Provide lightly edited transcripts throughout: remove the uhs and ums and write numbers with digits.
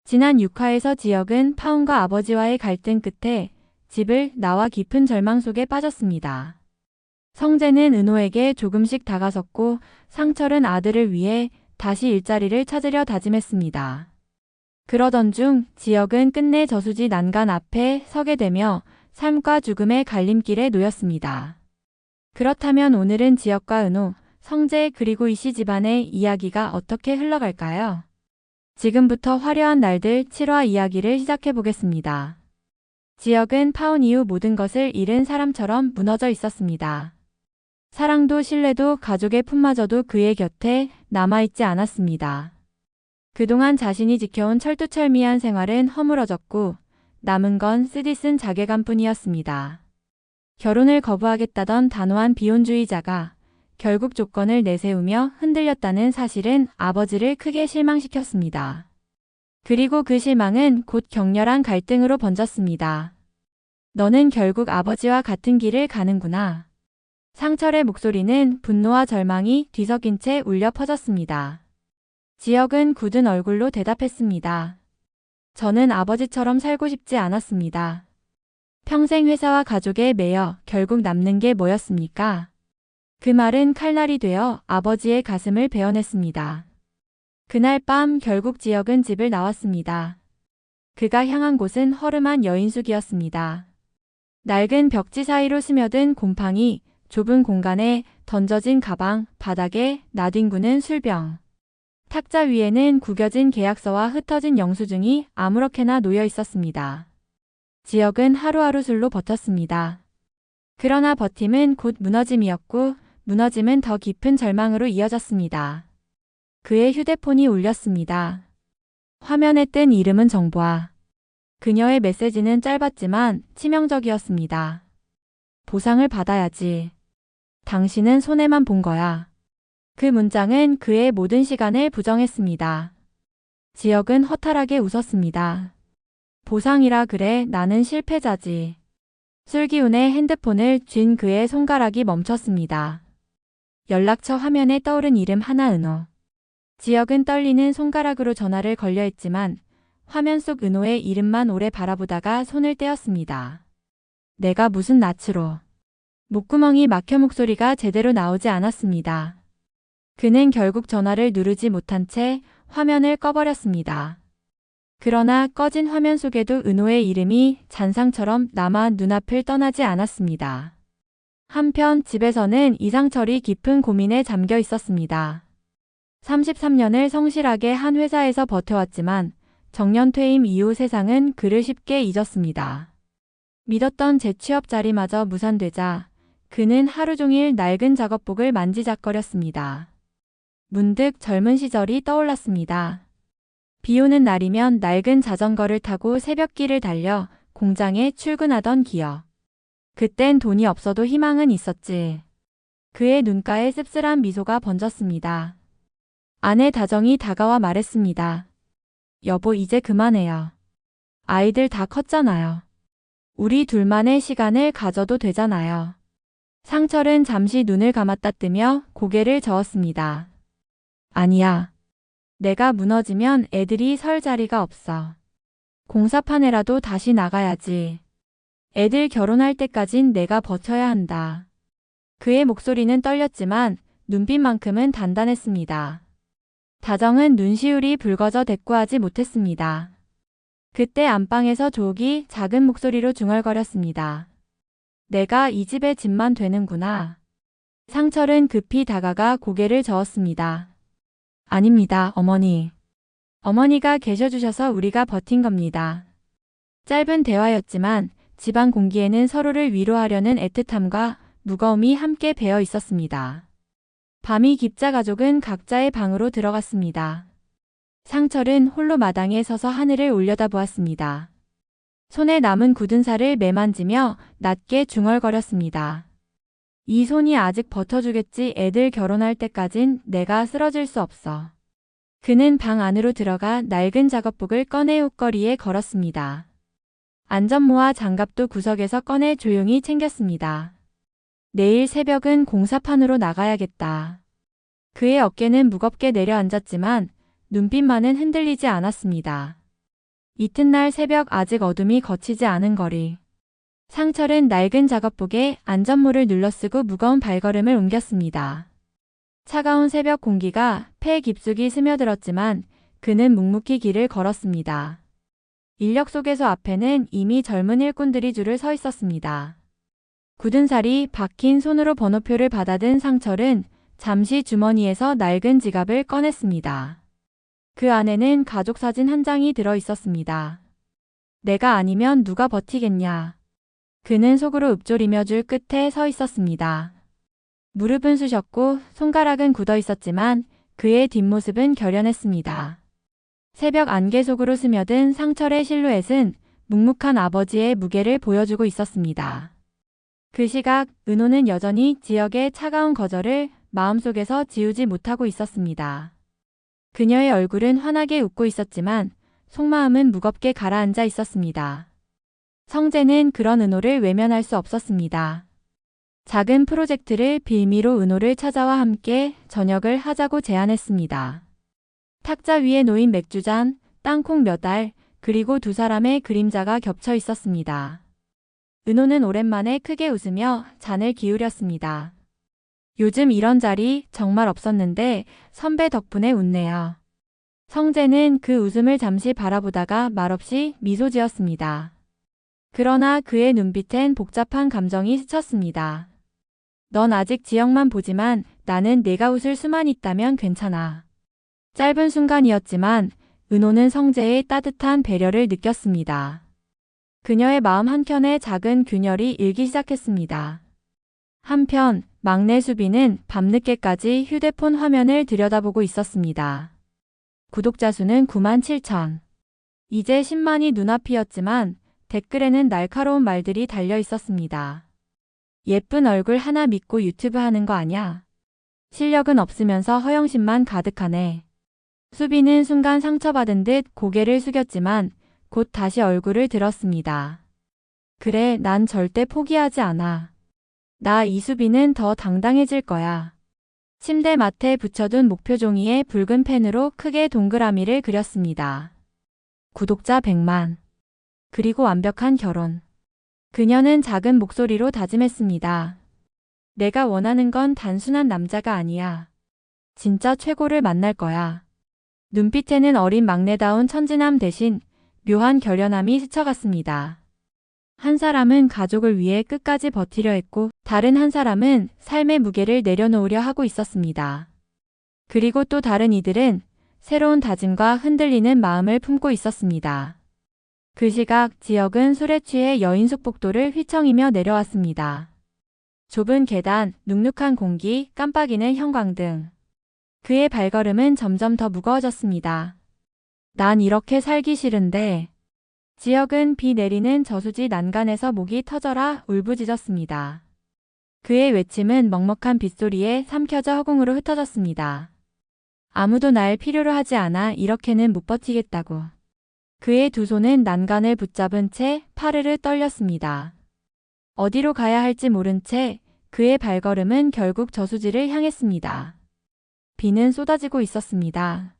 지난 6화에서 지혁은 파운과 아버지와의 갈등 끝에 집을 나와 깊은 절망 속에 빠졌습니다. 성재는 은호에게 조금씩 다가섰고 상철은 아들을 위해 다시 일자리를 찾으려 다짐했습니다. 그러던 중 지혁은 끝내 저수지 난간 앞에 서게 되며 삶과 죽음의 갈림길에 놓였습니다. 그렇다면 오늘은 지혁과 은호, 성재 그리고 이씨 집안의 이야기가 어떻게 흘러갈까요? 지금부터 화려한 날들 7화 이야기를 시작해 보겠습니다. 지혁은 파혼 이후 모든 것을 잃은 사람처럼 무너져 있었습니다. 사랑도 신뢰도 가족의 품마저도 그의 곁에 남아있지 않았습니다. 그동안 자신이 지켜온 철두철미한 생활은 허물어졌고 남은 건 쓰디쓴 자괴감뿐이었습니다. 결혼을 거부하겠다던 단호한 비혼주의자가 결국 조건을 내세우며 흔들렸다는 사실은 아버지를 크게 실망시켰습니다. 그리고 그 실망은 곧 격렬한 갈등으로 번졌습니다. 너는 결국 아버지와 같은 길을 가는구나. 상철의 목소리는 분노와 절망이 뒤섞인 채 울려 퍼졌습니다. 지혁은 굳은 얼굴로 대답했습니다. 저는 아버지처럼 살고 싶지 않았습니다. 평생 회사와 가족에 매여 결국 남는 게 뭐였습니까? 그 말은 칼날이 되어 아버지의 가슴을 베어냈습니다. 그날 밤 결국 지혁은 집을 나왔습니다. 그가 향한 곳은 허름한 여인숙이었습니다. 낡은 벽지 사이로 스며든 곰팡이, 좁은 공간에 던져진 가방, 바닥에 나뒹구는 술병. 탁자 위에는 구겨진 계약서와 흩어진 영수증이 아무렇게나 놓여 있었습니다. 지혁은 하루하루 술로 버텼습니다. 그러나 버팀은 곧 무너짐이었고 무너짐은 더 깊은 절망으로 이어졌습니다. 그의 휴대폰이 울렸습니다. 화면에 뜬 이름은 정보아. 그녀의 메시지는 짧았지만 치명적이었습니다. 보상을 받아야지. 당신은 손해만 본 거야. 그 문장은 그의 모든 시간을 부정했습니다. 지혁은 허탈하게 웃었습니다. 보상이라 그래, 나는 실패자지. 술기운에 핸드폰을 쥔 그의 손가락이 멈췄습니다. 연락처 화면에 떠오른 이름 하나은호. 지혁은 떨리는 손가락으로 전화를 걸려 했지만 화면 속 은호의 이름만 오래 바라보다가 손을 떼었습니다. 내가 무슨 낯으로. 목구멍이 막혀 목소리가 제대로 나오지 않았습니다. 그는 결국 전화를 누르지 못한 채 화면을 꺼버렸습니다. 그러나 꺼진 화면 속에도 은호의 이름이 잔상처럼 남아 눈앞을 떠나지 않았습니다. 한편 집에서는 이상철이 깊은 고민에 잠겨 있었습니다. 33년을 성실하게 한 회사에서 버텨왔지만 정년 퇴임 이후 세상은 그를 쉽게 잊었습니다. 믿었던 재취업 자리마저 무산되자 그는 하루 종일 낡은 작업복을 만지작거렸습니다. 문득 젊은 시절이 떠올랐습니다. 비 오는 날이면 낡은 자전거를 타고 새벽길을 달려 공장에 출근하던 기억. 그땐 돈이 없어도 희망은 있었지. 그의 눈가에 씁쓸한 미소가 번졌습니다. 아내 다정이 다가와 말했습니다. 여보, 이제 그만해요. 아이들 다 컸잖아요. 우리 둘만의 시간을 가져도 되잖아요. 상철은 잠시 눈을 감았다 뜨며 고개를 저었습니다. 아니야. 내가 무너지면 애들이 설 자리가 없어. 공사판에라도 다시 나가야지. 애들 결혼할 때까진 내가 버텨야 한다. 그의 목소리는 떨렸지만 눈빛만큼은 단단했습니다. 다정은 눈시울이 붉어져 대꾸하지 못했습니다. 그때 안방에서 조옥이 작은 목소리로 중얼거렸습니다. 내가 이 집의 집만 되는구나. 상철은 급히 다가가 고개를 저었습니다. 아닙니다, 어머니. 어머니가 계셔주셔서 우리가 버틴 겁니다. 짧은 대화였지만 집안 공기에는 서로를 위로하려는 애틋함과 무거움이 함께 배어 있었습니다. 밤이 깊자 가족은 각자의 방으로 들어갔습니다. 상철은 홀로 마당에 서서 하늘을 올려다보았습니다. 손에 남은 굳은 살을 매만지며 낮게 중얼거렸습니다. 이 손이 아직 버텨주겠지. 애들 결혼할 때까진 내가 쓰러질 수 없어. 그는 방 안으로 들어가 낡은 작업복을 꺼내 옷걸이에 걸었습니다. 안전모와 장갑도 구석에서 꺼내 조용히 챙겼습니다. 내일 새벽은 공사판으로 나가야겠다. 그의 어깨는 무겁게 내려앉았지만 눈빛만은 흔들리지 않았습니다. 이튿날 새벽 아직 어둠이 걷히지 않은 거리. 상철은 낡은 작업복에 안전모를 눌러쓰고 무거운 발걸음을 옮겼습니다. 차가운 새벽 공기가 폐 깊숙이 스며들었지만 그는 묵묵히 길을 걸었습니다. 인력 소개소 앞에는 이미 젊은 일꾼들이 줄을 서 있었습니다. 굳은 살이 박힌 손으로 번호표를 받아든 상철은 잠시 주머니에서 낡은 지갑을 꺼냈습니다. 그 안에는 가족 사진 한 장이 들어 있었습니다. 내가 아니면 누가 버티겠냐. 그는 속으로 읊조리며 줄 끝에 서 있었습니다. 무릎은 쑤셨고 손가락은 굳어 있었지만 그의 뒷모습은 결연했습니다. 새벽 안개 속으로 스며든 상철의 실루엣은 묵묵한 아버지의 무게를 보여주고 있었습니다. 그 시각 은호는 여전히 지역의 차가운 거절을 마음속에서 지우지 못하고 있었습니다. 그녀의 얼굴은 환하게 웃고 있었지만 속마음은 무겁게 가라앉아 있었습니다. 성재는 그런 은호를 외면할 수 없었습니다. 작은 프로젝트를 빌미로 은호를 찾아와 함께 저녁을 하자고 제안했습니다. 탁자 위에 놓인 맥주잔, 땅콩 몇 알, 그리고 두 사람의 그림자가 겹쳐 있었습니다. 은호는 오랜만에 크게 웃으며 잔을 기울였습니다. 요즘 이런 자리 정말 없었는데 선배 덕분에 웃네요. 성재는 그 웃음을 잠시 바라보다가 말없이 미소 지었습니다. 그러나 그의 눈빛엔 복잡한 감정이 스쳤습니다. 넌 아직 지역만 보지만 나는 내가 웃을 수만 있다면 괜찮아. 짧은 순간이었지만 은호는 성재의 따뜻한 배려를 느꼈습니다. 그녀의 마음 한켠에 작은 균열이 일기 시작했습니다. 한편 막내 수빈은 밤늦게까지 휴대폰 화면을 들여다보고 있었습니다. 구독자 수는 97,000. 이제 10만이 눈앞이었지만 댓글에는 날카로운 말들이 달려 있었습니다. 예쁜 얼굴 하나 믿고 유튜브 하는 거 아냐? 실력은 없으면서 허영심만 가득하네. 수빈은 순간 상처받은 듯 고개를 숙였지만 곧 다시 얼굴을 들었습니다. 그래, 난 절대 포기하지 않아. 나 이수빈은 더 당당해질 거야. 침대 맡에 붙여둔 목표 종이에 붉은 펜으로 크게 동그라미를 그렸습니다. 구독자 100만. 그리고 완벽한 결혼. 그녀는 작은 목소리로 다짐했습니다. 내가 원하는 건 단순한 남자가 아니야. 진짜 최고를 만날 거야. 눈빛에는 어린 막내다운 천진함 대신 묘한 결연함이 스쳐갔습니다. 한 사람은 가족을 위해 끝까지 버티려 했고 다른 한 사람은 삶의 무게를 내려놓으려 하고 있었습니다. 그리고 또 다른 이들은 새로운 다짐과 흔들리는 마음을 품고 있었습니다. 그 시각 지역은 술에 취해 여인숙 복도를 휘청이며 내려왔습니다. 좁은 계단, 눅눅한 공기, 깜빡이는 형광등. 그의 발걸음은 점점 더 무거워졌습니다. 난 이렇게 살기 싫은데. 지역은 비 내리는 저수지 난간에서 목이 터져라 울부짖었습니다. 그의 외침은 먹먹한 빗소리에 삼켜져 허공으로 흩어졌습니다. 아무도 날 필요로 하지 않아 이렇게는 못 버티겠다고. 그의 두 손은 난간을 붙잡은 채 파르르 떨렸습니다. 어디로 가야 할지 모른 채 그의 발걸음은 결국 저수지를 향했습니다. 비는 쏟아지고 있었습니다.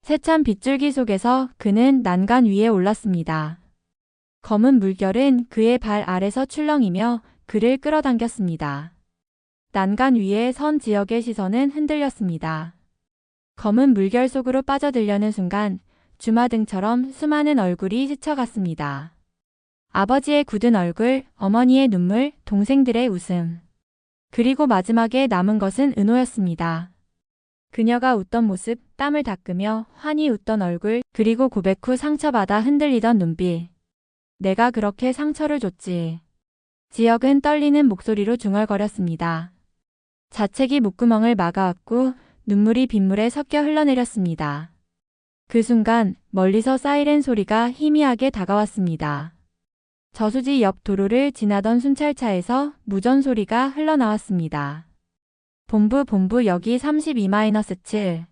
세찬 빗줄기 속에서 그는 난간 위에 올랐습니다. 검은 물결은 그의 발 아래서 출렁이며 그를 끌어당겼습니다. 난간 위에 선 지역의 시선은 흔들렸습니다. 검은 물결 속으로 빠져들려는 순간 주마등처럼 수많은 얼굴이 스쳐갔습니다. 아버지의 굳은 얼굴, 어머니의 눈물, 동생들의 웃음. 그리고 마지막에 남은 것은 은호였습니다. 그녀가 웃던 모습, 땀을 닦으며 환히 웃던 얼굴, 그리고 고백 후 상처받아 흔들리던 눈빛. 내가 그렇게 상처를 줬지. 지역은 떨리는 목소리로 중얼거렸습니다. 자책이 목구멍을 막아왔고 눈물이 빗물에 섞여 흘러내렸습니다. 그 순간 멀리서 사이렌 소리가 희미하게 다가왔습니다. 저수지 옆 도로를 지나던 순찰차에서 무전 소리가 흘러나왔습니다. 본부 여기 32-7.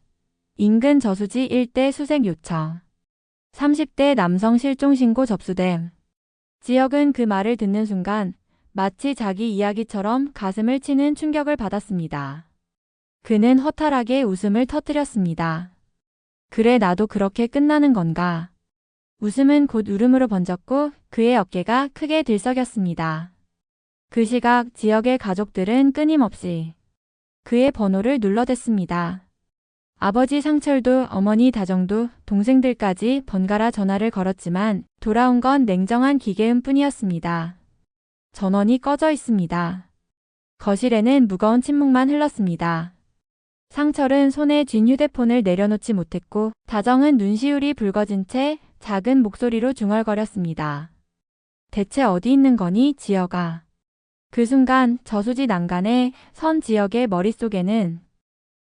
인근 저수지 일대 수색 요청. 30대 남성 실종 신고 접수됨. 지역은 그 말을 듣는 순간 마치 자기 이야기처럼 가슴을 치는 충격을 받았습니다. 그는 허탈하게 웃음을 터뜨렸습니다. 그래, 나도 그렇게 끝나는 건가? 웃음은 곧 울음으로 번졌고 그의 어깨가 크게 들썩였습니다. 그 시각 지역의 가족들은 끊임없이 그의 번호를 눌러댔습니다. 아버지 상철도 어머니 다정도 동생들까지 번갈아 전화를 걸었지만 돌아온 건 냉정한 기계음 뿐이었습니다. 전원이 꺼져 있습니다. 거실에는 무거운 침묵만 흘렀습니다. 상철은 손에 쥔 휴대폰을 내려놓지 못했고 다정은 눈시울이 붉어진 채 작은 목소리로 중얼거렸습니다. 대체 어디 있는 거니, 지혁아? 그 순간 저수지 난간에 선 지혁의 머릿속에는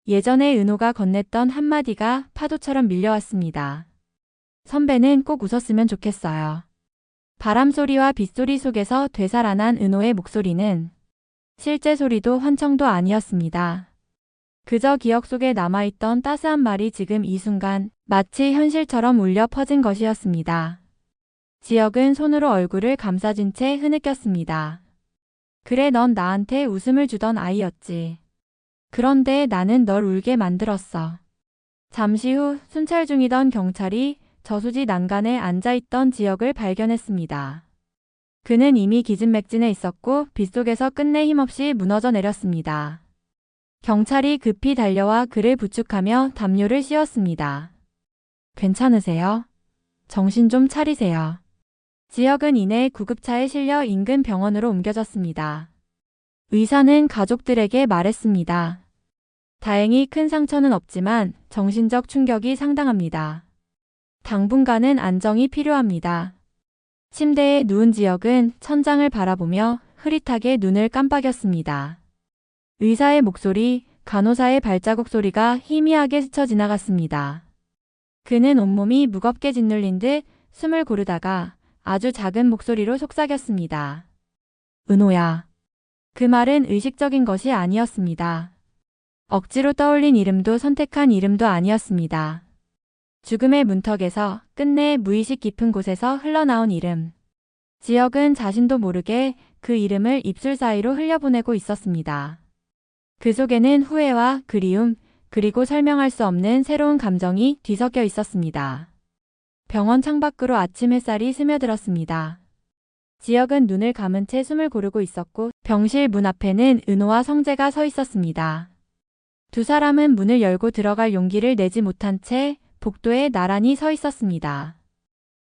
예전에 은호가 건넸던 한마디가 파도처럼 밀려왔습니다. 선배는 꼭 웃었으면 좋겠어요. 바람소리와 빗소리 속에서 되살아난 은호의 목소리는 실제 소리도 환청도 아니었습니다. 그저 기억 속에 남아있던 따스한 말이 지금 이 순간 마치 현실처럼 울려 퍼진 것이었습니다. 지혁은 손으로 얼굴을 감싸준 채 흐느꼈습니다. 그래, 넌 나한테 웃음을 주던 아이였지. 그런데 나는 널 울게 만들었어. 잠시 후 순찰 중이던 경찰이 저수지 난간에 앉아있던 지혁을 발견했습니다. 그는 이미 기진맥진해 있었고 빗속에서 끝내 힘없이 무너져 내렸습니다. 경찰이 급히 달려와 그를 부축하며 담요를 씌웠습니다. 괜찮으세요? 정신 좀 차리세요. 지혁은 이내 구급차에 실려 인근 병원으로 옮겨졌습니다. 의사는 가족들에게 말했습니다. 다행히 큰 상처는 없지만 정신적 충격이 상당합니다. 당분간은 안정이 필요합니다. 침대에 누운 지혁은 천장을 바라보며 흐릿하게 눈을 깜빡였습니다. 의사의 목소리, 간호사의 발자국 소리가 희미하게 스쳐 지나갔습니다. 그는 온몸이 무겁게 짓눌린 듯 숨을 고르다가 아주 작은 목소리로 속삭였습니다. 은호야. 그 말은 의식적인 것이 아니었습니다. 억지로 떠올린 이름도 선택한 이름도 아니었습니다. 죽음의 문턱에서 끝내 무의식 깊은 곳에서 흘러나온 이름. 지혁은 자신도 모르게 그 이름을 입술 사이로 흘려보내고 있었습니다. 그 속에는 후회와 그리움, 그리고 설명할 수 없는 새로운 감정이 뒤섞여 있었습니다. 병원 창밖으로 아침 햇살이 스며들었습니다. 지혁은 눈을 감은 채 숨을 고르고 있었고 병실 문 앞에는 은호와 성재가 서 있었습니다. 두 사람은 문을 열고 들어갈 용기를 내지 못한 채 복도에 나란히 서 있었습니다.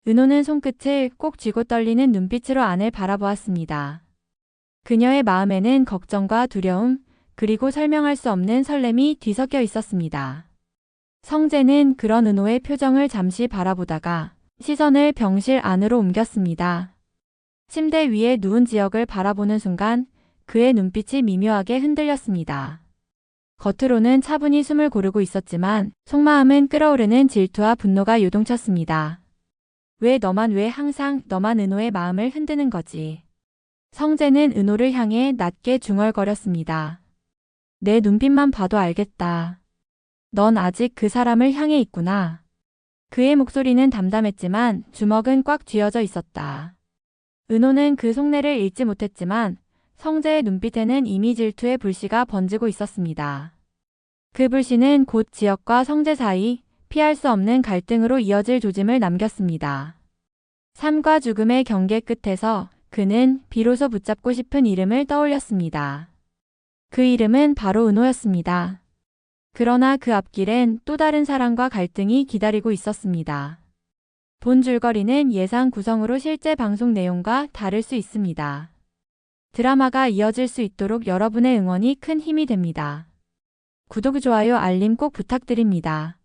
은호는 손끝을 꼭 쥐고 떨리는 눈빛으로 안을 바라보았습니다. 그녀의 마음에는 걱정과 두려움, 그리고 설명할 수 없는 설렘이 뒤섞여 있었습니다. 성재는 그런 은호의 표정을 잠시 바라보다가 시선을 병실 안으로 옮겼습니다. 침대 위에 누운 지혁을 바라보는 순간 그의 눈빛이 미묘하게 흔들렸습니다. 겉으로는 차분히 숨을 고르고 있었지만 속마음은 끓어오르는 질투와 분노가 요동쳤습니다. 왜 항상 너만 은호의 마음을 흔드는 거지? 성재는 은호를 향해 낮게 중얼거렸습니다. 내 눈빛만 봐도 알겠다. 넌 아직 그 사람을 향해 있구나. 그의 목소리는 담담했지만 주먹은 꽉 쥐어져 있었다. 은호는 그 속내를 읽지 못했지만 성재의 눈빛에는 이미 질투의 불씨가 번지고 있었습니다. 그 불씨는 곧 지혁과 성재 사이 피할 수 없는 갈등으로 이어질 조짐을 남겼습니다. 삶과 죽음의 경계 끝에서 그는 비로소 붙잡고 싶은 이름을 떠올렸습니다. 그 이름은 바로 은호였습니다. 그러나 그 앞길엔 또 다른 사랑과 갈등이 기다리고 있었습니다. 본 줄거리는 예상 구성으로 실제 방송 내용과 다를 수 있습니다. 드라마가 이어질 수 있도록 여러분의 응원이 큰 힘이 됩니다. 구독, 좋아요, 알림 꼭 부탁드립니다.